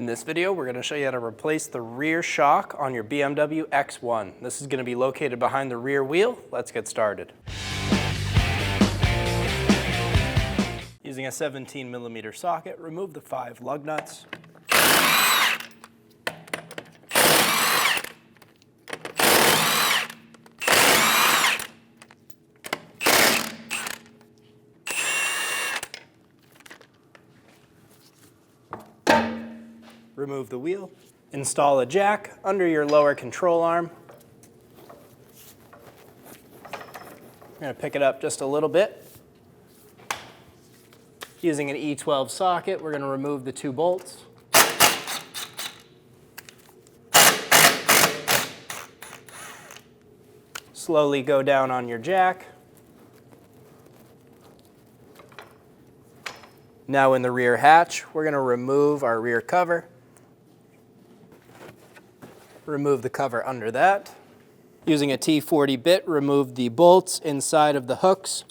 In this video, we're going to show you how to replace the rear shock on your BMW X1. This is going to be located behind the rear wheel. Let's get started. Using a 17mm socket, remove the 5 lug nuts. Remove the wheel. Install a jack under your lower control arm. I'm going to pick it up just a little bit. Using an E12 socket, we're going to remove the 2 bolts. Slowly go down on your jack. Now in the rear hatch, we're going to remove our rear cover. Remove the cover under that. Using a T40 bit, remove the bolts inside of the hooks.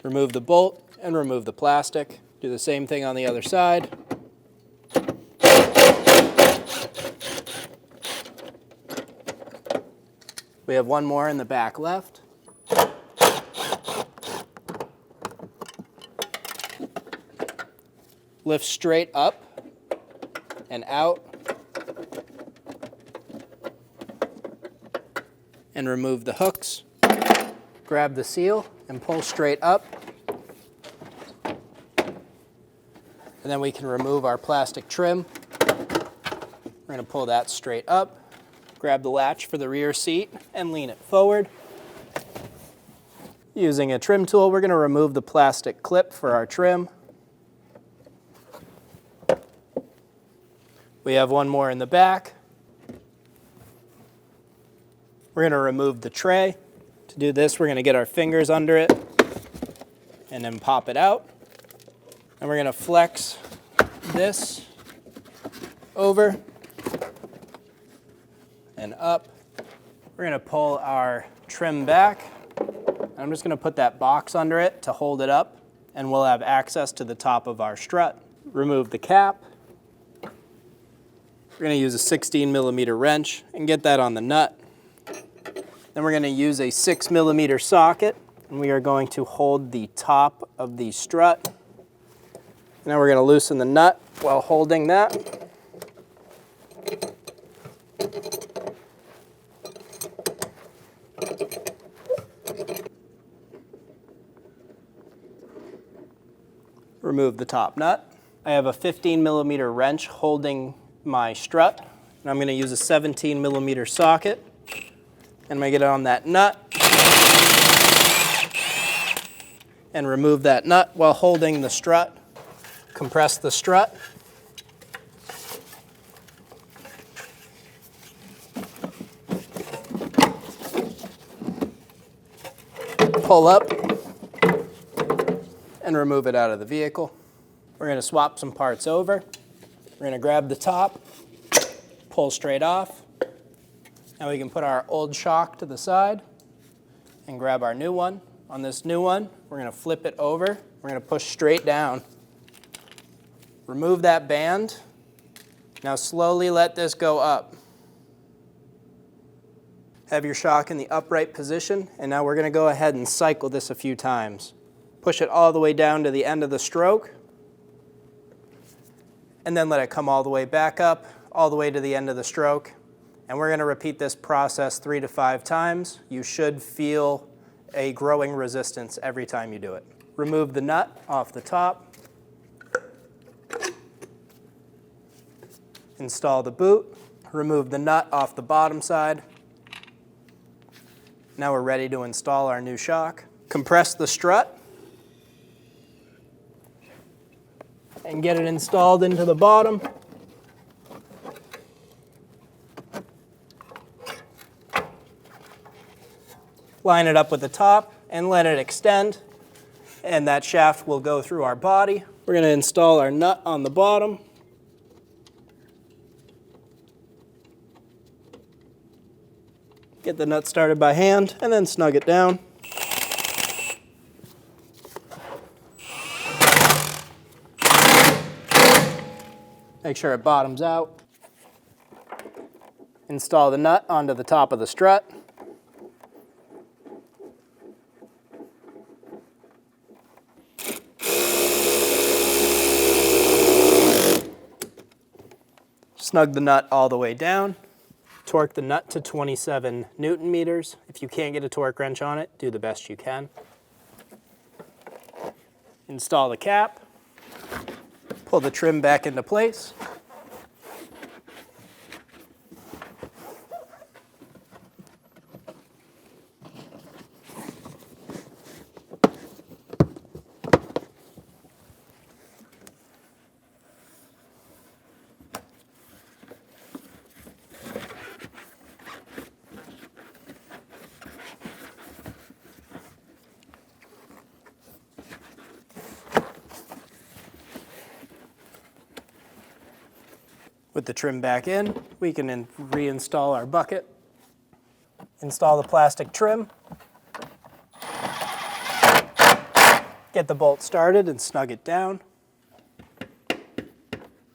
Remove the bolt and remove the plastic. Do the same thing on the other side. We have one more in the back left. Lift straight up and out and remove the hooks. Grab the seal and pull straight up. And then we can remove our plastic trim. We're going to pull that straight up. Grab the latch for the rear seat and lean it forward. Using a trim tool, we're going to remove the plastic clip for our trim. We have one more in the back. We're going to remove the tray. To do this, we're going to get our fingers under it and then pop it out. And we're going to flex this over and up. We're going to pull our trim back. I'm just going to put that box under it to hold it up, and we'll have access to the top of our strut. Remove the cap. We're going to use a 16mm wrench and get that on the nut. Then we're going to use a 6mm socket, and we are going to hold the top of the strut. Now we're going to loosen the nut while holding that. Remove the top nut. I have a 15mm wrench holding my strut, and I'm going to use a 17mm socket, and I'm going to get it on that nut and remove that nut while holding the strut. Compress the strut. Pull up and remove it out of the vehicle. We're going to swap some parts over. We're going to grab the top, pull straight off. Now we can put our old shock to the side and grab our new one. On this new one, we're going to flip it over. We're going to push straight down. Remove that band. Now slowly let this go up. Have your shock in the upright position, and now we're going to go ahead and cycle this a few times. Push it all the way down to the end of the stroke, and then let it come all the way back up, all the way to the end of the stroke. And we're going to repeat this process 3 to 5 times. You should feel a growing resistance every time you do it. Remove the nut off the top. Install the boot. Remove the nut off the bottom side. Now we're ready to install our new shock. Compress the strut and get it installed into the bottom. Line it up with the top and let it extend, and that shaft will go through our body. We're going to install our nut on the bottom. Get the nut started by hand and then snug it down. Make sure it bottoms out. Install the nut onto the top of the strut. Snug the nut all the way down. Torque the nut to 27 Newton meters. If you can't get a torque wrench on it, do the best you can. Install the cap. Pull the trim back into place. With the trim back in, we can reinstall our bucket. Install the plastic trim. Get the bolt started and snug it down.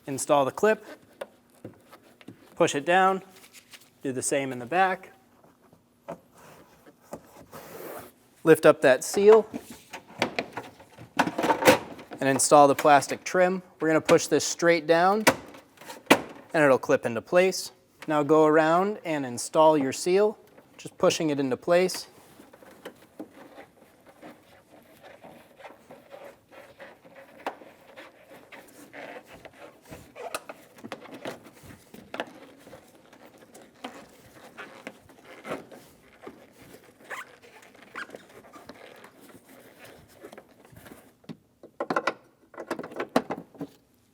Install the clip. Push it down. Do the same in the back. Lift up that seal and install the plastic trim. We're going to push this straight down and it'll clip into place. Now go around and install your seal, just pushing it into place.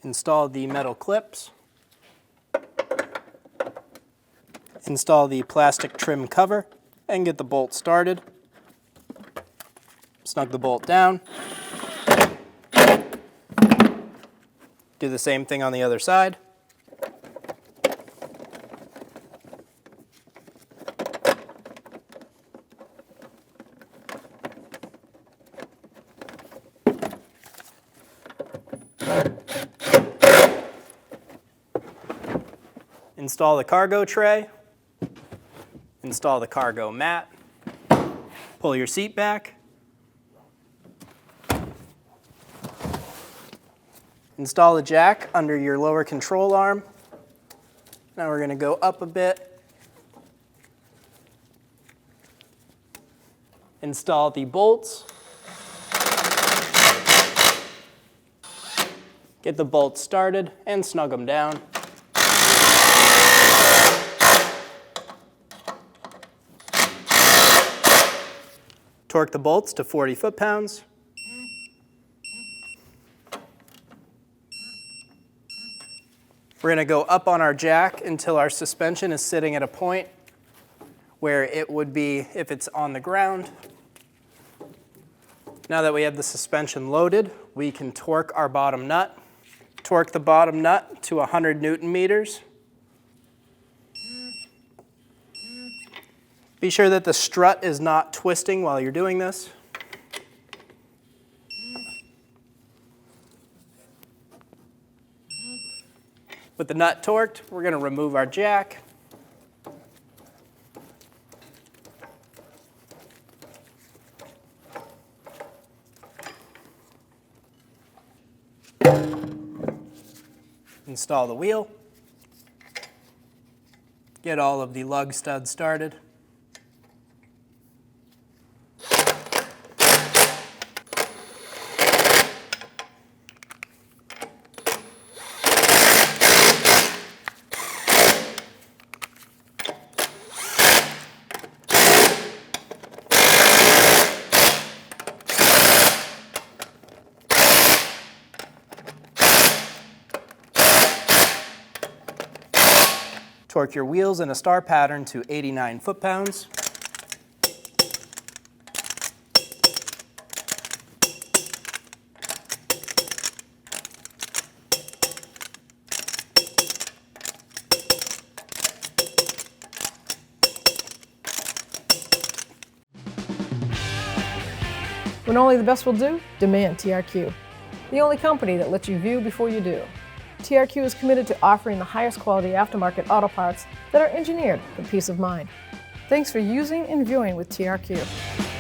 Install the metal clips. Install the plastic trim cover and get the bolt started. Snug the bolt down. Do the same thing on the other side. Install the cargo tray. Install the cargo mat. Pull your seat back. Install the jack under your lower control arm. Now we're going to go up a bit. Install the bolts. Get the bolts started and snug them down. Torque the bolts to 40 foot-pounds. We're going to go up on our jack until our suspension is sitting at a point where it would be if it's on the ground. Now that we have the suspension loaded, we can torque our bottom nut. Torque the bottom nut to 100 Newton meters. Be sure that the strut is not twisting while you're doing this. With the nut torqued, we're going to remove our jack. Install the wheel. Get all of the lug studs started. Torque your wheels in a star pattern to 89 foot-pounds. When only the best will do, demand TRQ. The only company that lets you view before you do. TRQ is committed to offering the highest quality aftermarket auto parts that are engineered for peace of mind. Thanks for using and viewing with TRQ.